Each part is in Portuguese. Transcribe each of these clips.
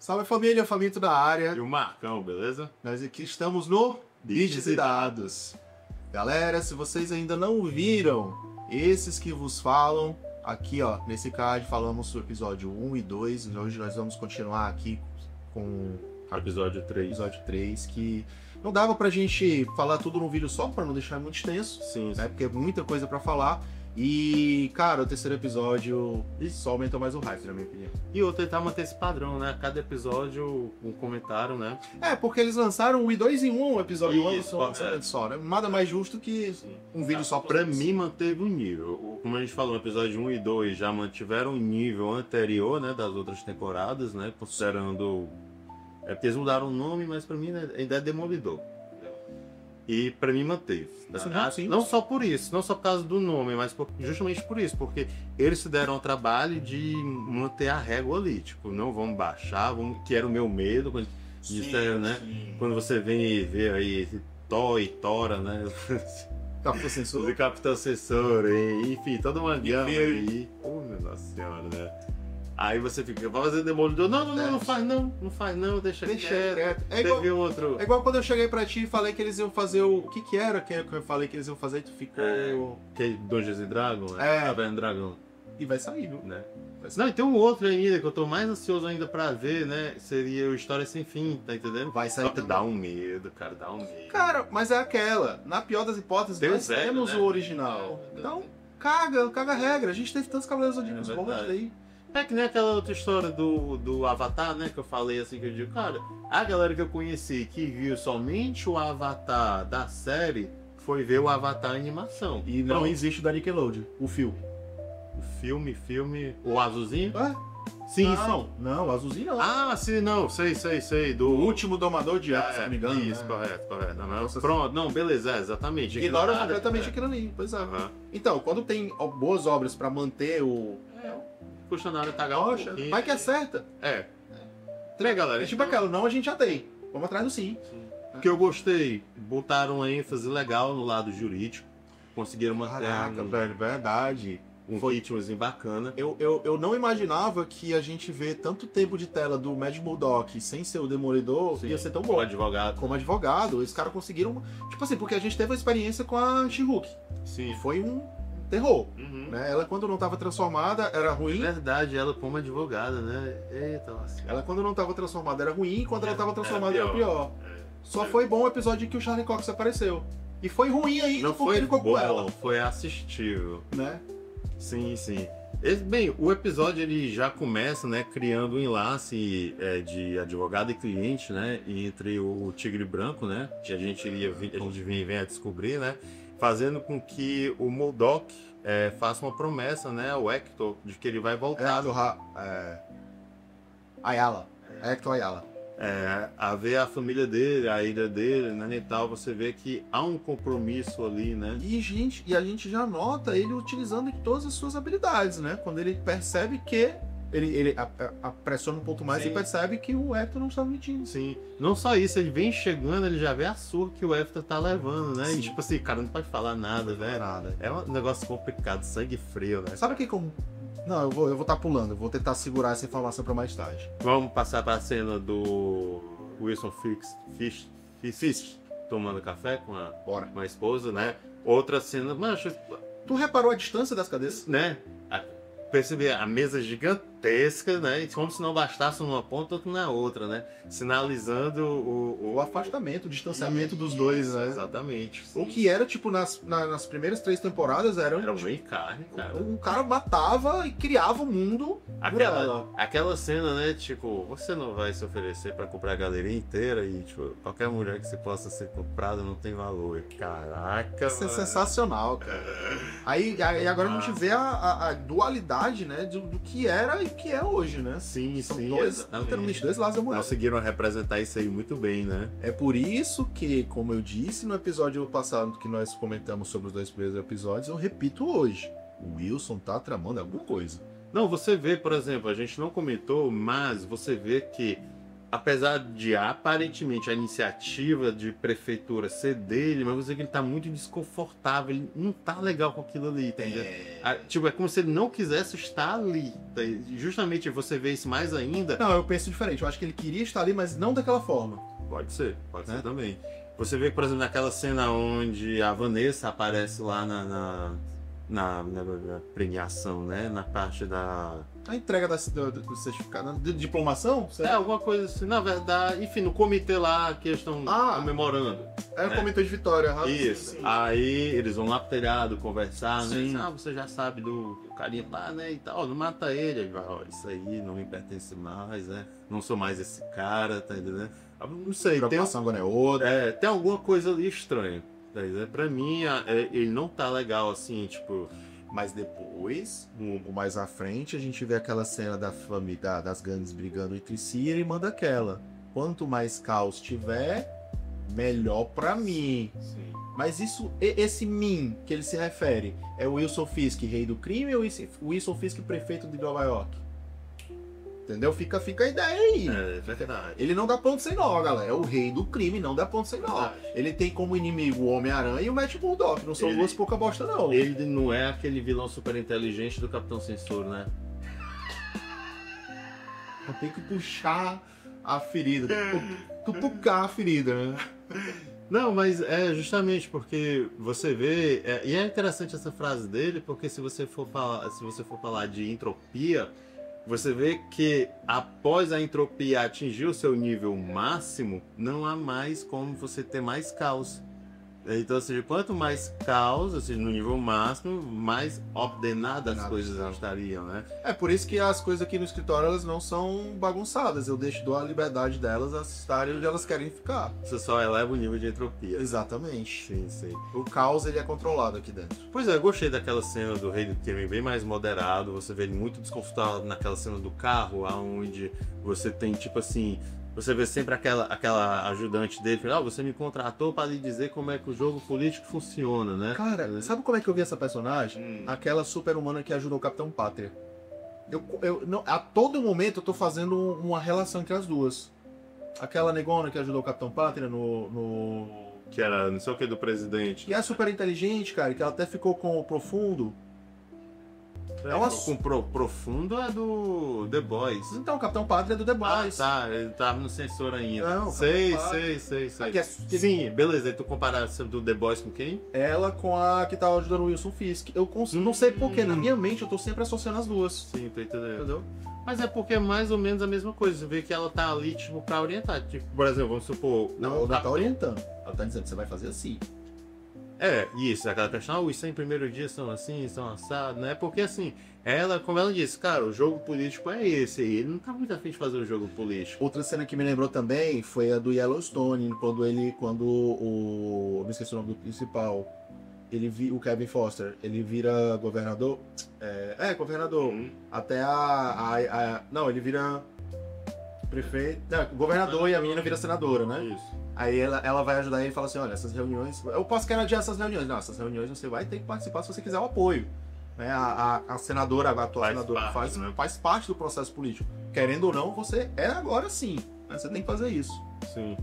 Salve família, Famito da área. E o Marcão, beleza? Nós aqui estamos no Bits e Dados. Galera, se vocês ainda não viram esses que vos falam, aqui ó, nesse card falamos do episódio 1 e 2. Hoje nós vamos continuar aqui com o episódio 3. Episódio 3, que não dava pra gente falar tudo num vídeo só, pra não deixar muito extenso. Sim. Né? Porque é muita coisa pra falar. E, cara, o terceiro episódio só aumentou mais o hype, na minha opinião. E eu tentar manter esse padrão, né? Cada episódio, um comentário, né? É, porque eles lançaram um e 2 em um episódio Isso, só, né? Nada mais justo que um vídeo só pra mim manteve o nível. Como a gente falou, o episódio 1 e 2 já mantiveram o nível anterior, né? Das outras temporadas, né? Considerando... É porque eles mudaram o nome, mas pra mim ainda é Demolidor. E pra mim manteve. Sim. Não só por isso, não só por causa do nome, mas justamente por isso, porque eles se deram ao trabalho de manter a régua ali, tipo, não vamos baixar, que era o meu medo, quando disseram, né? Quando você vem e vê aí esse Thor e Tora, né? Capitão Sensor. O Capitão Sensor, enfim, toda uma gama aí. Oh, meu Nossa Senhora, né? Aí você fica, vai fazer Demolidor? Não faz não, deixa quieto. É igual quando eu cheguei pra ti e falei que eles iam fazer o que era que eu falei que eles iam fazer e tu ficou... Que é Dungeons and Dragons, né? Caverna Dragão. E vai sair, viu? Né? Não, e tem um outro ainda que eu tô mais ansioso ainda pra ver, né? Seria o História Sem Fim, tá entendendo? Vai sair. Dá um medo, cara, dá um medo. Cara, mas é aquela. Na pior das hipóteses, nós temos o original. Então, caga a regra. A gente teve tantos Cavaleiros Zodíacos bons aí. É que nem aquela outra história do Avatar, né? Que eu falei assim, que eu digo, cara, a galera que eu conheci que viu somente o Avatar da série foi ver o Avatar animação. E não existe o da Nickelodeon, o filme. O filme, o azulzinho? Sim, não, o azulzinho não. Ah, sim, não, sei. Do último Domador de Apos, se não me engano. Isso, correto. Pronto, não, beleza, exatamente. Ignora completamente aquilo ali, pois é. Então, quando tem boas obras pra manter o... Custa nada tagar vai que acerta. Né, galera? Tipo aquela, não, a gente já tem. Vamos atrás do sim. O que eu gostei, botaram uma ênfase legal no lado jurídico. Conseguiram manter velho, verdade. Um ritmozinho bacana. Eu não imaginava que a gente vê tanto tempo de tela do Mad Bulldog sem ser o Demolidor ia ser tão bom. Como advogado. Os caras conseguiram... Tipo assim, porque a gente teve uma experiência com a She-Hulk. Sim. E foi um terror. Né? Ela, quando não estava transformada, era ruim. Verdade, ela como advogada, né? Eita, nossa. Ela, quando não estava transformada, era ruim. E quando ela estava transformada, era pior. Só foi bom o episódio em que o Charlie Cox apareceu. E foi ruim ainda não porque ele ficou com ela. Foi assistível. Né? Sim. Bem, o episódio ele já começa, né, criando um enlace de advogado e cliente, né, entre o Tigre Branco, né, que a gente vem a descobrir, né, fazendo com que o Modok faça uma promessa, né, ao Hector de que ele vai voltar. Ayala. Hector Ayala. A ver a família dele, a ilha dele, né, e tal, você vê que há um compromisso ali, né? E a gente já nota ele utilizando todas as suas habilidades, né? Quando ele percebe que ele pressiona um pouco mais e percebe que o Hector não está mentindo. Sim. Não só isso, ele vem chegando, ele já vê a surra que o Hector tá levando, né? Sim. E tipo assim, cara, não pode falar nada, velho. É um negócio complicado, sangue frio, né? Sabe o que como... Não, eu vou estar pulando, eu vou tentar segurar essa informação para mais tarde. Vamos passar para a cena do Wilson Fisk tomando café com a esposa, né? Outra cena, mancha. Tu reparou a distância das cadeiras? Né? Perceber a mesa gigantesca, né? Como se não bastasse uma ponta, outra na outra, né? Sinalizando o afastamento, o distanciamento dos dois, né? Exatamente. Sim. O que era, tipo, nas primeiras 3 temporadas era um bem carne, cara. O cara matava e criava um mundo. Aquela cena, né? Tipo, você não vai se oferecer pra comprar a galeria inteira e, tipo, qualquer mulher que você possa ser comprada não tem valor. Caraca, isso é sensacional, cara. Aí agora a gente vê a dualidade, né? Do que era e o que é hoje, né? Sim. São literalmente dois lados da moeda. Conseguiram representar isso aí muito bem, né? É por isso que, como eu disse no episódio passado que nós comentamos sobre os 2 primeiros episódios, eu repito hoje. O Wilson tá tramando alguma coisa. Não, você vê, por exemplo, a gente não comentou, mas você vê que apesar de aparentemente a iniciativa de prefeitura ser dele, mas você vê que ele tá muito desconfortável, ele não tá legal com aquilo ali, entendeu? Tipo, é como se ele não quisesse estar ali. Tá? Justamente você vê isso mais ainda. Não, eu penso diferente. Eu acho que ele queria estar ali, mas não daquela forma. Pode ser também. Você vê, por exemplo, naquela cena onde a Vanessa aparece lá na premiação, né? Na parte da... A entrega do certificado, de diplomação? É, alguma coisa assim, na verdade, enfim, no comitê lá que eles estão comemorando. É o comitê de vitória. Isso. Sim. Aí eles vão lá pro telhado conversar, né? Sim. Você já sabe do carinha lá, né? E tal, não mata ele. Aí vai, isso aí não me pertence mais, né? Não sou mais esse cara, tá entendendo? Não sei, agora é outra. Tem alguma coisa ali estranha. Tá entendendo? Pra mim, ele não tá legal assim, tipo. Mas depois, mais à frente, a gente vê aquela cena da família, das gangues brigando entre si e ele manda aquela. Quanto mais caos tiver, melhor pra mim. Sim. Mas esse mim que ele se refere, é o Wilson Fisk, rei do crime, ou o Wilson Fisk, prefeito de Nova York? Entendeu? Fica a ideia aí. É verdade. Ele não dá ponto sem nó, galera. É o rei do crime, não dá ponto sem nó. Ele tem como inimigo o Homem-Aranha e o Matt Murdock. Não são duas pouca bosta, não. Ele não é aquele vilão super inteligente do Capitão Censor, né? Tem que puxar a ferida. Cutucar a ferida, né? Não, mas é justamente porque você vê... e é interessante essa frase dele, porque se você for falar de entropia... Você vê que após a entropia atingir o seu nível máximo, não há mais como você ter mais caos. Então, ou seja, quanto mais caos, ou seja, no nível máximo, mais ordenadas as coisas estariam, né? É por isso que as coisas aqui no escritório elas não são bagunçadas. Eu dou a liberdade delas a estarem onde elas querem ficar. Você só eleva o nível de entropia. Exatamente. Sim. O caos ele é controlado aqui dentro. Pois é, eu gostei daquela cena do Rei do Crime bem mais moderado. Você vê ele muito desconfortável naquela cena do carro, onde você tem tipo assim... Você vê sempre aquela ajudante dele, você me contratou para lhe dizer como é que o jogo político funciona, né? Cara, sabe como é que eu vi essa personagem? Aquela super-humana que ajudou o Capitão Pátria. A todo momento eu tô fazendo uma relação entre as duas. Aquela negona que ajudou o Capitão Pátria no... Que era não sei o que do presidente. Que é super inteligente, cara, que ela até ficou com o Profundo. Com Profundo é do The Boys. Então, o Capitão Pátria é do The Boys. Ele tava no sensor ainda. Não, sei. Sim, beleza. E tu comparasse do The Boys com quem? Ela com a que tava ajudando o Wilson Fisk. Eu não sei porquê, na minha mente eu tô sempre associando as duas. Sim, tô entendendo. Mas é porque é mais ou menos a mesma coisa. Você vê que ela tá ali, tipo, pra orientar. Tipo, por exemplo, vamos supor... Não, ela tá orientando. Ela tá dizendo que você vai fazer assim. Isso, aquela questão, os 100 primeiros dias são assim, são assados, né? Porque assim, como ela disse, cara, o jogo político é esse, e ele não tá muito afim de fazer um jogo político. Outra cena que me lembrou também foi a do Yellowstone, quando eu me esqueci o nome do principal, o Kevin Foster, ele vira governador, governador, até não, ele vira prefeito, governador e a menina vira senadora, né? Isso. Aí ela vai ajudar ele e fala assim, olha, essas reuniões... Eu posso querer adiar essas reuniões. Não, essas reuniões você vai ter que participar se você quiser o apoio. Né? A senadora, a atual senadora, faz parte do processo político. Querendo ou não, você é agora sim. Né? Você tem que fazer isso. Sim.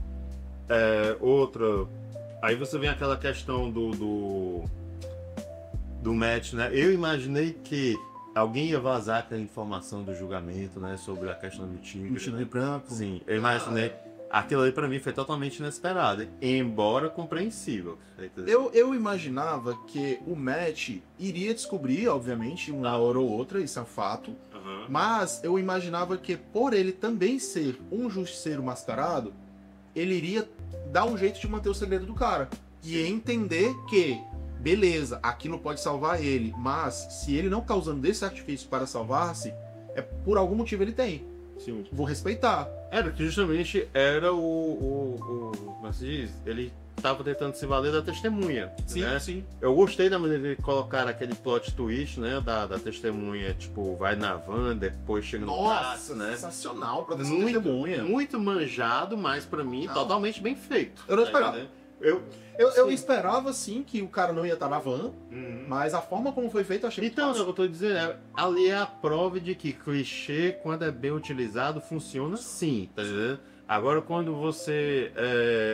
Outra... Aí você vem aquela questão do Matt, né? Eu imaginei que alguém ia vazar aquela informação do julgamento, né? Sobre a questão do Tigre branco. Sim, eu imaginei... Aquilo ali pra mim foi totalmente inesperado, embora compreensível. Eu imaginava que o Matt iria descobrir, obviamente, uma hora ou outra, isso é um fato. Mas eu imaginava que por ele também ser um justiceiro mascarado, ele iria dar um jeito de manter o segredo do cara. E entender que, beleza, aquilo pode salvar ele, mas se ele não tá usando desse artifício para salvar-se, por algum motivo ele tem. Sim. Vou respeitar. Era que justamente era como se diz? Ele estava tentando se valer da testemunha. Sim, né? sim. Eu gostei da maneira de colocar aquele plot twist, né? Da testemunha, tipo, vai na van, depois chega no braço, né? Sensacional pra testemunha. Muito manjado, mas pra mim, totalmente bem feito. Eu não esperava. Eu esperava sim que o cara não ia estar na van, mas a forma como foi feito eu achei então, eu tô dizendo, ali é a prova de que clichê, quando é bem utilizado, funciona sim, tá entendendo? Agora, quando você...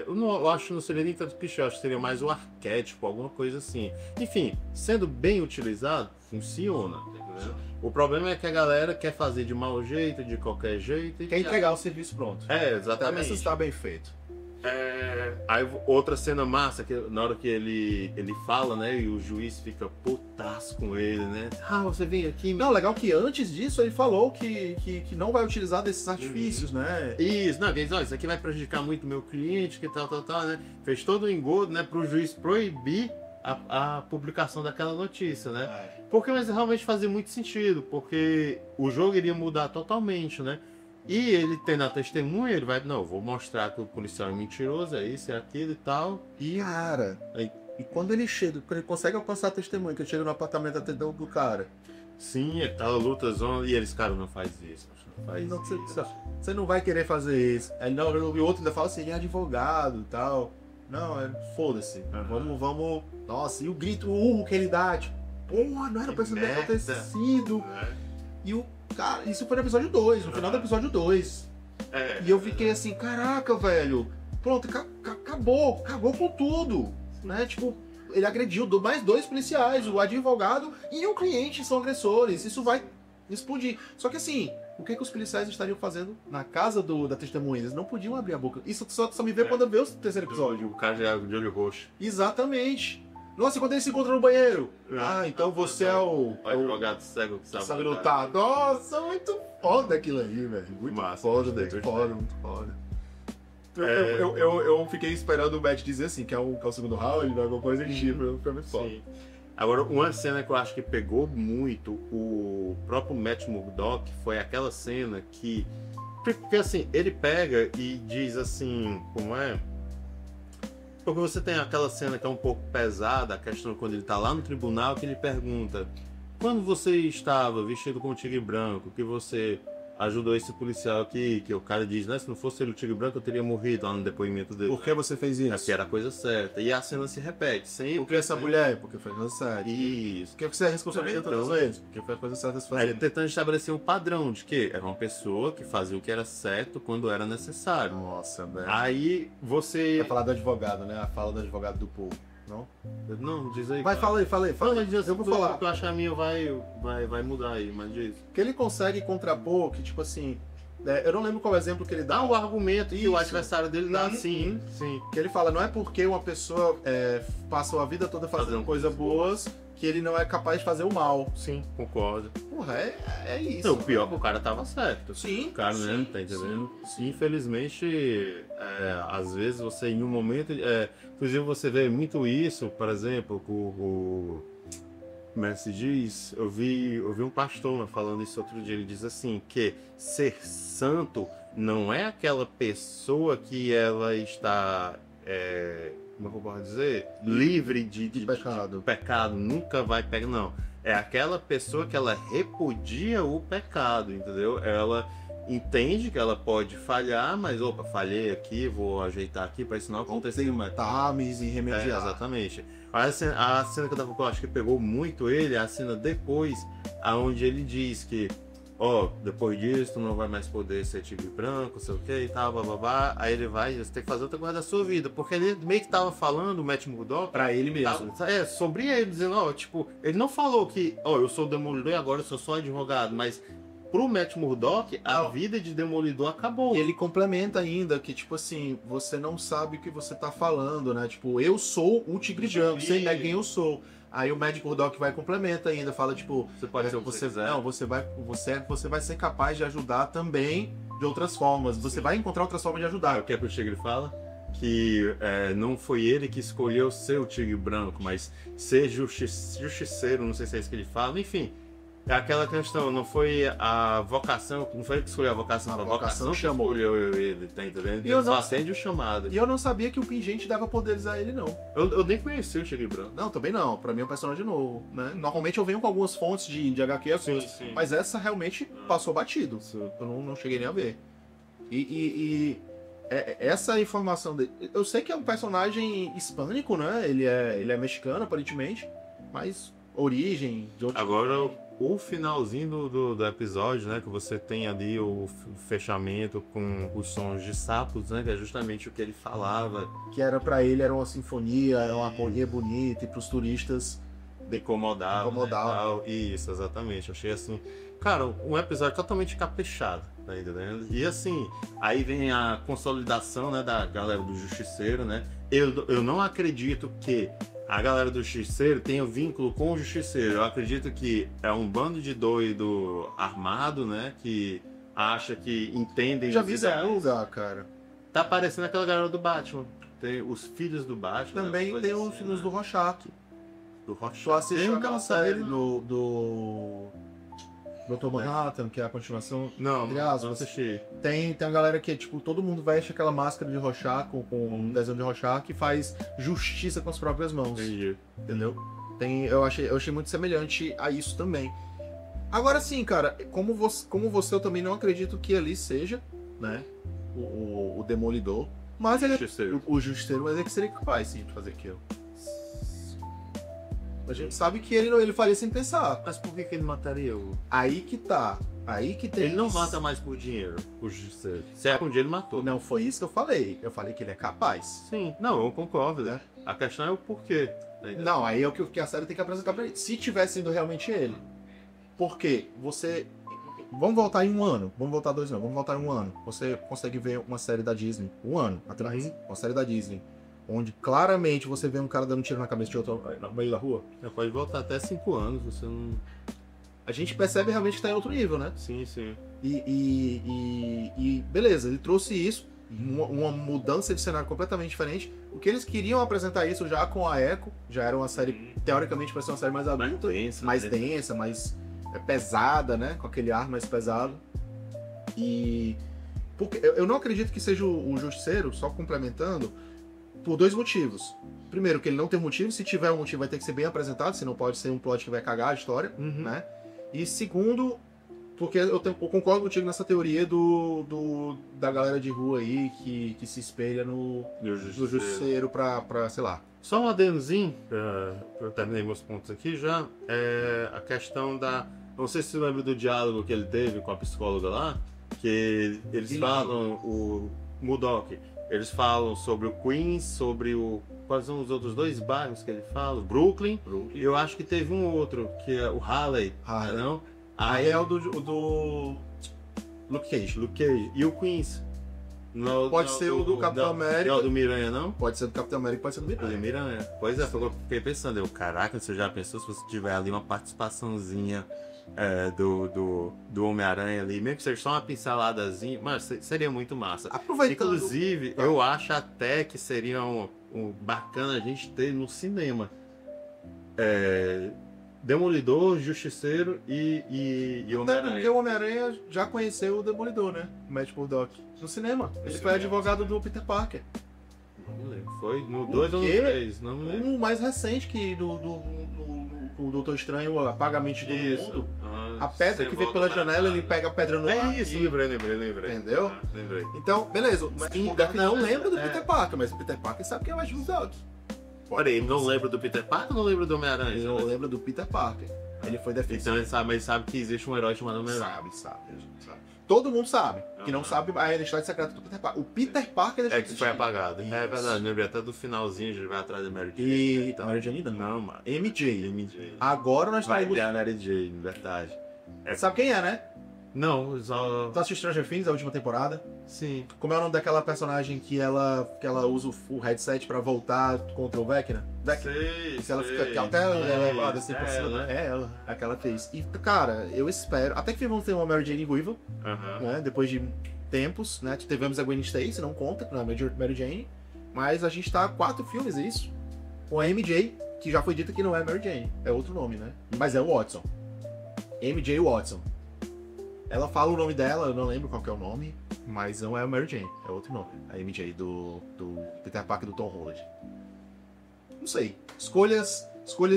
eu acho que não seria nem tanto clichê, eu acho que seria mais o arquétipo, alguma coisa assim. Enfim, sendo bem utilizado, funciona. Tá entendendo? O problema é que a galera quer fazer de mau jeito, de qualquer jeito. E Quer entregar o serviço pronto. Exatamente. Essa está bem feito. Aí outra cena massa, que na hora que ele fala, né, e o juiz fica putaço com ele, né? Ah, você vem aqui... Não, legal que antes disso ele falou que não vai utilizar desses artifícios, né? Isso, não, diz, ó, isso aqui vai prejudicar muito o meu cliente, que tal, né? Fez todo o engodo, né, pro juiz proibir a publicação daquela notícia, né? Porque mas realmente fazia muito sentido, porque o jogo iria mudar totalmente, né? E ele tendo a testemunha, ele vai, não, vou mostrar que o policial é mentiroso, é isso, é aquilo e tal. E, cara, e quando ele chega, quando ele consegue alcançar a testemunha, que ele chega no apartamento do cara. Sim, aquela luta zona, e eles, cara, não faz isso, não faz Não, isso. você não vai querer fazer isso. Aí, não, e o outro ainda fala assim, ele é advogado e tal. Não, foda-se. Vamos. Nossa, e o grito, o urro que ele dá, tipo, porra, não era pra isso ter acontecido. E o cara, isso foi no episódio 2, no final do episódio 2. E eu fiquei assim, caraca, velho, pronto, acabou com tudo. Né? Tipo, ele agrediu mais 2 policiais, o advogado e o cliente são agressores. Isso vai explodir. Só que assim, o que os policiais estariam fazendo na casa da testemunha? Eles não podiam abrir a boca. Isso só me vê quando eu ver o 3º episódio. O cara já é de olho roxo. Exatamente. Nossa, e quando eles se encontram no banheiro? Então você é o advogado cego que sabe lutar. Nossa, muito foda aquilo aí, velho. Muito massa, foda, muito foda. Eu fiquei esperando o Matt dizer assim, que é o segundo round, alguma coisa de tipo, foi muito foda. Agora, uma cena que eu acho que pegou muito o próprio Matt Murdock foi aquela cena que... Porque assim, ele pega e diz assim, como é? Porque você tem aquela cena que é um pouco pesada, a questão quando ele tá lá no tribunal, que ele pergunta: quando você estava vestido com o tigre branco, que você ajudou esse policial aqui, que o cara diz, né, se não fosse ele o tigre branco, eu teria morrido lá no depoimento dele. Por que você fez isso? Porque era a coisa certa. E a cena se repete sempre. Por que essa mulher? Porque foi a coisa certa. Isso. Porque você é responsável todas as vezes. Porque foi a coisa certa a se fazer. Tentando estabelecer um padrão de que era uma pessoa que fazia o que era certo quando era necessário. Nossa, velho. Aí você... Vai falar do advogado, né? A fala do advogado do Paul. Não? Não, diz aí. Vai, fala aí. Eu vou falar. Eu acho que a minha vai mudar aí, mas diz. Que ele consegue contrapor, que tipo assim... eu não lembro qual é o exemplo que ele dá. O argumento que o adversário dele dá, sim. Que ele fala, não é porque uma pessoa passou a vida toda fazendo coisas boas que ele não é capaz de fazer o mal. Sim, concordo. Porra, é isso. Não, o pior é que o cara tava certo. Sim. O cara, né, tá entendendo? Sim. Infelizmente, às vezes você em um momento... inclusive você vê muito isso, por exemplo, com como é que se diz? Eu vi um pastor falando isso outro dia. Ele diz assim, que ser santo não é aquela pessoa que ela está... como eu posso dizer? Livre de pecado. Pecado, nunca vai pegar, não. É aquela pessoa que ela repudia o pecado, entendeu? Ela entende que ela pode falhar, mas opa, falhei aqui, vou ajeitar aqui para isso não acontecer mais. Tames e remediar. Exatamente. A cena que eu acho que pegou muito ele é a cena depois, aonde ele diz que depois disso tu não vai mais poder ser tigre branco, sei o que e tal, bababá. Aí ele vai, você tem que fazer outra coisa da sua vida. Porque ele meio que tava falando, o Matt Murdock, pra ele mesmo. Sobre ele, dizendo, tipo, ele não falou que, eu sou demolidor e agora eu sou só advogado, mas pro Matt Murdock, a vida de demolidor acabou. E ele complementa ainda que, tipo assim, você não sabe o que você tá falando, né? Tipo, eu sou um tigre branco, você nega quem eu sou. Aí o Matt Murdock vai e complementa ainda, fala tipo, você pode ser o que você quiser. Não, você vai ser capaz de ajudar também de outras formas. Você vai encontrar outras formas de ajudar. O que é que o tigre fala? Que não foi ele que escolheu ser o tigre branco, mas ser justiceiro, não sei se é isso que ele fala, enfim. É aquela questão, não foi a vocação, não foi ele que escolheu a vocação, a vocação chamou ele, tá entendendo? E eu não acende o chamado. E eu não sabia que o Pingente dava poderes a ele, não. Eu nem conheci o Tigre Branco. Não, também não. Pra mim é um personagem novo, né? Normalmente eu venho com algumas fontes de HQ, sim. Mas essa realmente passou batido. Eu não cheguei nem a ver. Essa informação dele... Eu sei que é um personagem hispânico, né? Ele é mexicano, aparentemente, mas origem de outro... Agora, o finalzinho do episódio, né? Que você tem ali o fechamento com os sons de sapos, né? Que é justamente o que ele falava. Que era pra ele, era uma sinfonia, era uma harmonia bonita, e pros turistas Incomodava. Incomodava. Né, tal. Isso, exatamente. Achei assim. Cara, um episódio totalmente caprichado, tá entendendo? E assim, aí vem a consolidação, né, da galera do Justiceiro, né? Eu não acredito que a galera do Justiceiro tenha vínculo com o Justiceiro. Eu acredito que é um bando de doido armado, né? Que acha que entendem já os vi isso em algum ideais. lugar, cara. Tá parecendo aquela galera do Batman. Tem os filhos do Batman. Também né, tem coisa os assim, filmes né? do Rorschach. do Rorschach. Tu assistiu Tem aquela uma série do Dr. Manhattan, que é a continuação, Não, entre não aspas. assisti. Tem uma galera que, tipo, todo mundo veste aquela máscara de Rorschach, com um desenho de Rorschach, que faz justiça com as próprias mãos, Entendi. entendeu? Eu achei muito semelhante a isso também. Agora sim, cara, como você, eu também não acredito que ali seja, né, o Demolidor, mas ele Justiceiro. o Justiceiro, mas é que seria capaz, sim, de fazer aquilo. A gente sabe que ele faria sem pensar. Mas por que ele mataria o... Aí que tá. Aí que tem. Ele não mata mais por dinheiro, o Justiceiro. Se é um dia ele matou. Não foi isso que eu falei. Eu falei que ele é capaz. Sim, não, eu concordo, né? A questão é o porquê. Não, aí é o que a série tem que apresentar pra ele. Se tivesse sido realmente ele. Porque você. Vamos voltar em um ano. Vamos voltar 2 anos. Vamos voltar em um ano. Você consegue ver uma série da Disney. Um ano atrás. Uma série da Disney. Onde claramente você vê um cara dando tiro na cabeça de outro no meio da rua. Pode voltar até 5 anos, você não... A gente percebe realmente que tá em outro nível, né? Sim, sim. E beleza, ele trouxe isso, uma mudança de cenário completamente diferente. O que eles queriam apresentar isso já com a Echo, já era uma série, teoricamente, para ser uma série mais adulta, mais densa, mais pesada, né? Com aquele ar mais pesado. E porque eu não acredito que seja o Justiceiro, só complementando, por 2 motivos. Primeiro, que ele não tem motivo, se tiver um motivo vai ter que ser bem apresentado, senão pode ser um plot que vai cagar a história, né? E segundo, porque eu concordo contigo nessa teoria da galera de rua aí que se espelha no Justiceiro pra, sei lá. Só um adendozinho, eu terminei meus pontos aqui já, é a questão da... Não sei se você lembra do diálogo que ele teve com a psicóloga lá, que eles falam, o Murdock, eles falam sobre o Queens, sobre o... Quais são os outros 2 bairros que ele fala? Brooklyn. E eu acho que teve um outro, que é o Harley. Não? Aí é o do Luke Cage. Luke Cage. E o Queens? Não, Pode ser o do Capitão América. É o do Miranha, não? Pode ser do Capitão América, pode ser do O do Miranha. Miranha. Pois é, foi o que eu fiquei pensando. Caraca, você já pensou se você tiver ali uma participaçãozinha do Homem-Aranha ali, mesmo que seja só uma pinceladazinha, mas seria muito massa. Aproveitando. Inclusive, eu acho até que seria bacana a gente ter no cinema Demolidor, Justiceiro e Porque Homem-Aranha. o Homem-Aranha já conheceu o Demolidor, né? O Matt Murdock. No cinema. Ele foi advogado do Peter Parker. Não me lembro. Foi no 2 ou no quê? 3, não me lembro. Um mais recente que do Doutor Estranho, apaga a mente do mundo. A pedra que vem pela janela, ele pega a pedra no ar. É isso, e- lembrei. Entendeu? Lembrei. Então, beleza. O Matt Murdock não lembra do É. Peter Parker, mas o Peter Parker sabe quem é o Matt Murdock. Peraí, não lembro do Peter Parker ou não lembro do Homem-Aranha? Ele não lembra do Peter Parker. Ele foi defensor. Então ele sabe que existe um herói chamado Homem-Aranha. Sabe. Todo mundo sabe. Que não sabe a identidade secreta do Peter Parker. O Peter Parker É que foi apagado. Isso. É verdade, lembrei até do finalzinho, a gente vai atrás da Mary Jane. E. Mary Jane ainda Não, mano. MJ. MJ. Agora nós Vai estamos. ter a Mary Jane, verdade. Sabe quem é, né? Não, só... Tu assistiu Stranger Things, a última temporada? Sim. Como é o nome daquela personagem que ela usa o headset pra voltar contra o Vecna? Sei, Se ela sei. fica que até ela é levada assim por cima, ela. né? É ela, aquela atriz. E, cara, eu espero. Até que vamos ter uma Mary Jane ruiva, Aham. né? Depois de tempos, né? Tivemos a Gwen Stacy, não conta, não é Mary Jane. Mas a gente tá há 4 filmes, é isso? Com a MJ, que já foi dito que não é Mary Jane, é outro nome, né? Mas é o Watson. MJ Watson. Ela fala o nome dela, eu não lembro qual que é o nome, mas não é a Mary Jane, é outro nome. A MJ do Peter Parker do Tom Holland. Não sei. Escolhas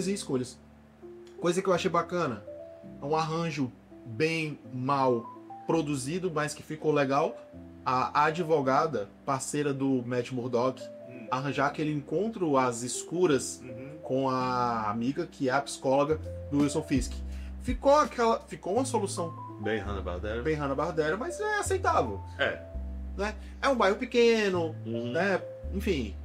e escolhas. Coisa que eu achei bacana. Um arranjo bem mal produzido, mas que ficou legal. A advogada, parceira do Matt Murdock, arranjar aquele encontro às escuras com a amiga, que é a psicóloga do Wilson Fisk. Ficou uma solução Bem Hanna-Barbera. bem Hanna-Barbera, mas é aceitável. É. Né? É um bairro pequeno, Uhum. né? Enfim.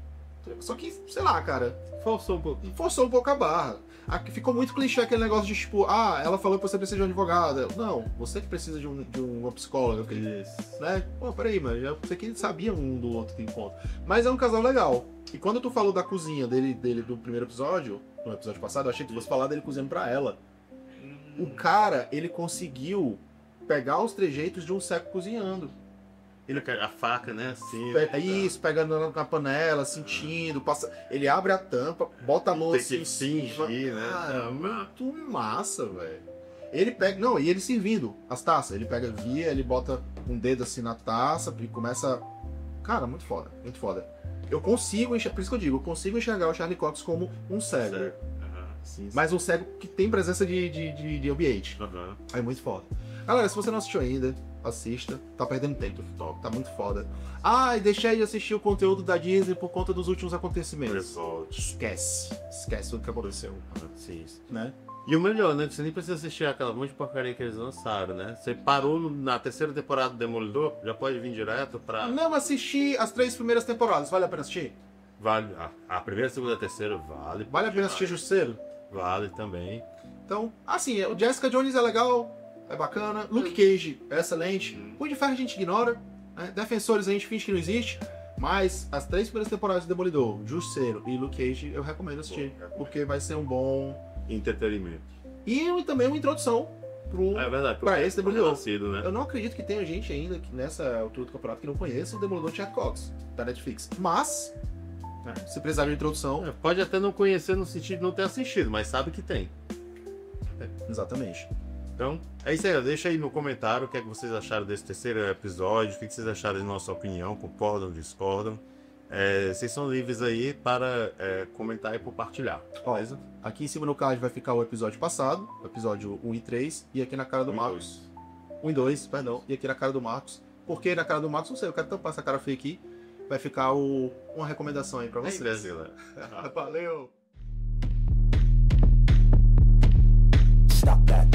Só que, sei lá, cara, Forçou um pouco. forçou um pouco a barra. Aqui ficou muito clichê aquele negócio de tipo, ela falou que você precisa de um advogado. Não, você que precisa de uma psicóloga, Isso. né? Pô, peraí, mas você que sabia um do outro que encontra. Mas é um casal legal. E quando tu falou da cozinha dele do primeiro episódio, no episódio passado, eu achei que tu fosse falar dele cozinhando pra ela. O cara, ele conseguiu pegar os trejeitos de um cego cozinhando. A faca, né? Assim. É isso, pegando na panela, sentindo, passa. Ele abre a tampa, bota a mão Tem assim que em cima. fingir, né? Cara, muito massa, velho. Ele pega. Não, e ele servindo as taças. Ele pega via, ele bota um dedo assim na taça e começa. Cara, muito foda, muito foda. Eu consigo enxergar, por isso que eu digo, eu consigo enxergar o Charlie Cox como um cego. Certo. Aham. Sim, sim. Mas um cego que tem presença de ambiente. Aham. É muito foda. Galera, se você não assistiu ainda, assista. Tá perdendo tempo, tá muito foda. Ah, e deixei de assistir o conteúdo da Disney por conta dos últimos acontecimentos. Revolt. Esquece tudo que aconteceu, Sim. né? E o melhor, né? Você nem precisa assistir aquela monte de porcaria que eles lançaram, né? Você parou na terceira temporada do Demolidor, já pode vir direto pra. Não assisti as 3 primeiras temporadas, vale a pena assistir? Vale. A primeira, a segunda, a terceira, vale. Vale a pena assistir Justiceiro? Vale também. Então, assim, o Jessica Jones é legal, é bacana. Luke Cage é excelente. Punho de Ferro a gente ignora. Né? Defensores a gente finge que não existe. Mas as 3 primeiras temporadas de Demolidor, Justiceiro e Luke Cage eu recomendo assistir. Porque vai ser um bom. Entretenimento. E também uma introdução pro. É verdade. Pra esse Demolidor. Nascido, né? Eu não acredito que tenha gente ainda que nessa altura do campeonato que não conheça o Demolidor Charlie Cox da Netflix. Mas, né, se precisar de introdução. É, pode até não conhecer no sentido de não ter assistido, mas sabe que tem. Exatamente. Então, é isso aí. Deixa aí no comentário o que é que vocês acharam desse terceiro episódio, o que vocês acharam de nossa opinião, concordam, discordam. Vocês são livres aí para comentar e compartilhar. Ó, aqui em cima no card vai ficar o episódio passado, o episódio 1 e 3, e aqui na cara do Marcos. 1 e 2, perdão. E aqui na cara do Marcos. Por que na cara do Marcos? Não sei, eu quero tampar essa cara feia aqui. Vai ficar uma recomendação aí pra vocês. Beleza, galera. Valeu! Stop that.